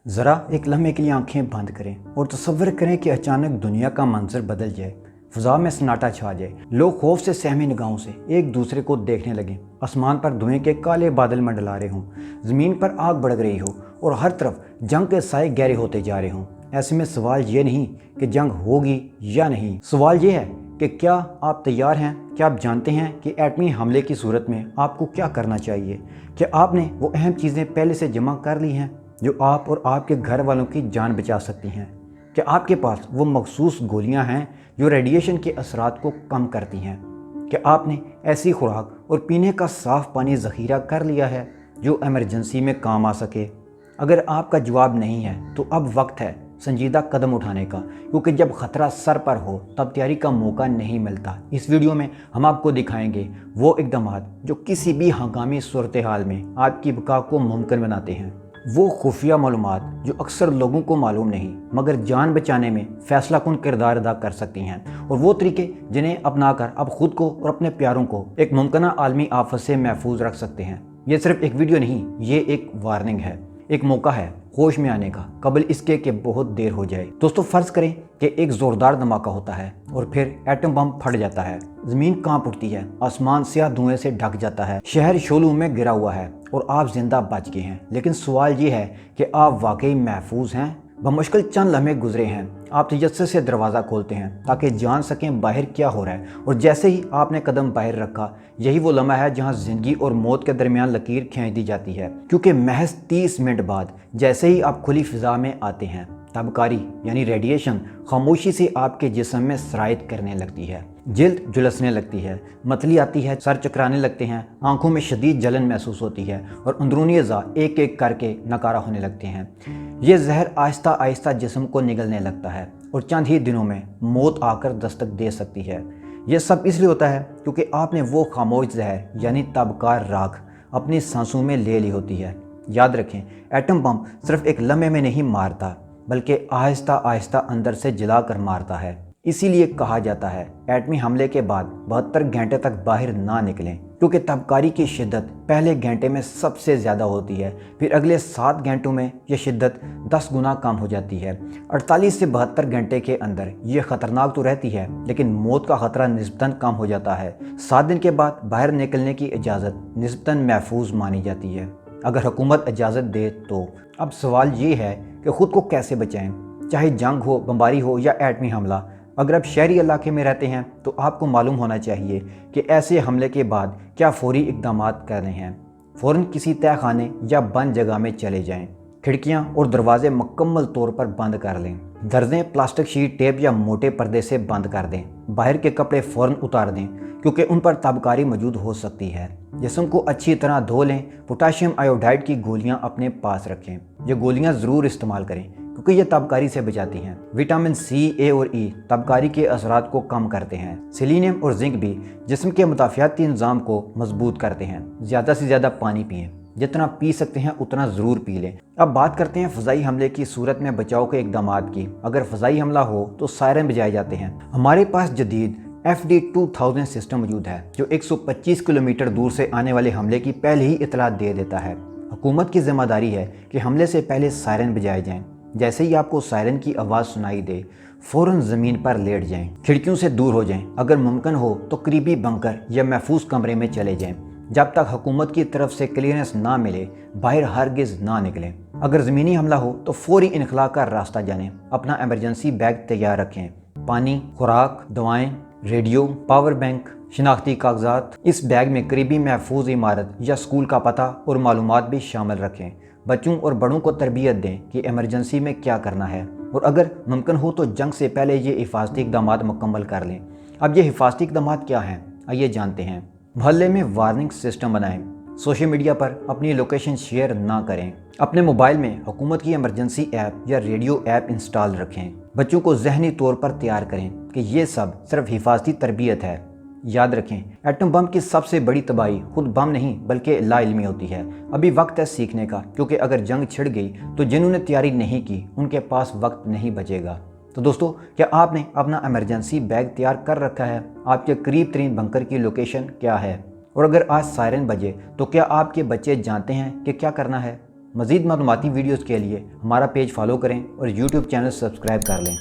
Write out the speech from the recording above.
ज़रा एक लम्हे के लिए आंखें बंद करें और तसव्वुर करें कि अचानक दुनिया का मंजर बदल जाए। फ़ज़ा में सन्नाटा छा जाए। लोग खौफ से सहमी निगाहों से एक दूसरे को देखने लगें। आसमान पर धुएं के काले बादल मंडला रहे हों, ज़मीन पर आग बढ़ रही हो और हर तरफ जंग के साए गहरे होते जा रहे हों। ऐसे में सवाल ये नहीं कि जंग होगी या नहीं, सवाल ये है कि क्या आप तैयार हैं? क्या आप जानते हैं कि एटमी हमले की सूरत में आपको क्या करना चाहिए? क्या आपने वो अहम चीज़ें पहले से जमा कर ली हैं जो आप और आपके घर वालों की जान बचा सकती हैं? क्या आपके पास वो मखसूस गोलियां हैं जो रेडिएशन के असरात को कम करती हैं? क्या आपने ऐसी खुराक और पीने का साफ़ पानी ज़ख़ीरा कर लिया है जो एमरजेंसी में काम आ सके? अगर आपका जवाब नहीं है तो अब वक्त है संजीदा कदम उठाने का, क्योंकि जब ख़तरा सर पर हो तब तैयारी का मौका नहीं मिलता। इस वीडियो में हम आपको दिखाएंगे वो इक़दामात जो किसी भी हंगामी सूरत हाल में आपकी बका को मुमकिन बनाते हैं, वो खुफिया मालूमात जो अक्सर लोगों को मालूम नहीं मगर जान बचाने में फैसला कुन किरदार अदा कर सकती हैं, और वो तरीके जिन्हें अपनाकर आप खुद को और अपने प्यारों को एक मुमकिना आलमी आफत से महफूज रख सकते हैं। ये सिर्फ एक वीडियो नहीं, ये एक वार्निंग है, एक मौका है होश में आने का कबल इसके कि बहुत देर हो जाए। दोस्तों, फर्ज करें कि एक ज़ोरदार धमाका होता है और फिर एटम बम फट जाता है। ज़मीन कांप उठती है, आसमान स्याह धुएं से ढक जाता है, शहर शोलों में गिरा हुआ है और आप जिंदा बच गए हैं। लेकिन सवाल ये है कि आप वाकई महफूज हैं? बमुश्किल चंद लम्हे गुजरे हैं। आप तजस्सुस से दरवाज़ा खोलते हैं ताकि जान सकें बाहर क्या हो रहा है, और जैसे ही आपने कदम बाहर रखा, यही वो लम्हा है जहां ज़िंदगी और मौत के दरमियान लकीर खींच दी जाती है। क्योंकि महज 30 मिनट बाद जैसे ही आप खुली फ़िज़ा में आते हैं, तबकारी यानी रेडिएशन खामोशी से आपके जिस्म में सरायत करने लगती है। जिल्द झुलसने लगती है, मतली आती है, सर चकराने लगते हैं, आंखों में शदीद जलन महसूस होती है और अंदरूनी अज़ा एक एक करके नकारा होने लगते हैं। ये जहर आहिस्ता आहिस्ता जिस्म को निगलने लगता है और चंद ही दिनों में मौत आकर दस्तक दे सकती है। यह सब इसलिए होता है क्योंकि आपने वो खामोश जहर यानी तबकार राख अपनी सांसों में ले ली होती है। याद रखें, एटम बम सिर्फ एक लम्हे में नहीं मारता, बल्कि आहिस्ता आहिस्ता अंदर से जलाकर मारता है। इसीलिए कहा जाता है एटमी हमले के बाद 72 घंटे तक बाहर ना निकलें, क्योंकि तबकारी की शिद्दत पहले घंटे में सबसे ज़्यादा होती है, फिर अगले 7 घंटों में यह शिद्दत 10 गुना कम हो जाती है। 48 से 72 घंटे के अंदर ये ख़तरनाक तो रहती है, लेकिन मौत का ख़तरा निस्बतन कम हो जाता है। 7 दिन के बाद बाहर निकलने की इजाज़त निस्बतन महफूज मानी जाती है, अगर हुकूमत इजाज़त दे तो। अब सवाल ये है कि ख़ुद को कैसे बचाएं, चाहे जंग हो, बमबारी हो या एटमी हमला। अगर आप शहरी इलाके में रहते हैं तो आपको मालूम होना चाहिए कि ऐसे हमले के बाद क्या फौरी इक़दामात करने हैं। फ़ौरन किसी तय खाने या बंद जगह में चले जाएं। खिड़कियां और दरवाजे मुकम्मल तौर पर बंद कर लें। दर्जें प्लास्टिक शीट, टेप या मोटे पर्दे से बंद कर दें। बाहर के कपड़े फ़ौरन उतार दें क्योंकि उन पर तबकारी मौजूद हो सकती है। जिस्म को अच्छी तरह धो लें। पोटाशियम आयोडाइड की गोलियां अपने पास रखें। ये गोलियां ज़रूर इस्तेमाल करें क्योंकि ये तबकारी से बचाती हैं। विटामिन सी, ए और ई तबकारी के असरात को कम करते हैं। सेलेनियम और जिंक भी जिस्म के मुदाफ़ियाती निज़ाम को मजबूत करते हैं। ज़्यादा से ज़्यादा पानी पिएं, जितना पी सकते हैं उतना ज़रूर पी लें। अब बात करते हैं फ़ज़ाई हमले की सूरत में बचाव के इक़दामात की। अगर फ़ज़ाई हमला हो तो सायरन बजाए जाते हैं। हमारे पास जदीद FD-2000 सिस्टम मौजूद है जो 125 किलोमीटर दूर से आने वाले हमले की पहले ही इतला दे देता है। हुकूमत की जिम्मेदारी है कि हमले से पहले सायरन बजाए जाएं। जैसे ही आपको सायरन की आवाज़ सुनाई दे, फ़ौरन ज़मीन पर लेट जाएं, खिड़कियों से दूर हो जाएं, अगर मुमकिन हो तो करीबी बंकर या महफूज कमरे में चले जाएं। जब तक हुकूमत की तरफ से क्लियरेंस ना मिले, बाहर हरगिज़ ना निकलें। अगर ज़मीनी हमला हो तो फौरी इनखला का रास्ता जानें। अपना एमरजेंसी बैग तैयार रखें। पानी, खुराक, दवाएँ, रेडियो, पावर बैंक, शिनाख्ती कागजात। इस बैग में करीबी महफूज इमारत या स्कूल का पता और मालूमात भी शामिल रखें। बच्चों और बड़ों को तरबियत दें कि इमरजेंसी में क्या करना है, और अगर मुमकिन हो तो जंग से पहले ये हिफाजती इक़दामात मुकम्मल कर लें। अब ये हिफाजती इक़दामात क्या हैं, आइए जानते हैं। मोहल्ले में वार्निंग सिस्टम बनाएं। सोशल मीडिया पर अपनी लोकेशन शेयर ना करें। अपने मोबाइल में हुकूमत की इमरजेंसी ऐप या रेडियो ऐप इंस्टॉल रखें। बच्चों को ज़हनी तौर पर तैयार करें कि ये सब सिर्फ हिफाजती तरबियत है। याद रखें, एटम बम की सबसे बड़ी तबाही खुद बम नहीं बल्कि लाइल्मी होती है। अभी वक्त है सीखने का, क्योंकि अगर जंग छिड़ गई तो जिन्होंने तैयारी नहीं की उनके पास वक्त नहीं बचेगा। तो दोस्तों, क्या आपने अपना इमरजेंसी बैग तैयार कर रखा है? आपके करीब तरीन बंकर की लोकेशन क्या है? और अगर आज सायरन बजे तो क्या आपके बच्चे जानते हैं कि क्या करना है? مزید معلوماتی ویڈیوز کے لیے ہمارا پیج فالو کریں اور یوٹیوب چینل سبسکرائب کر لیں۔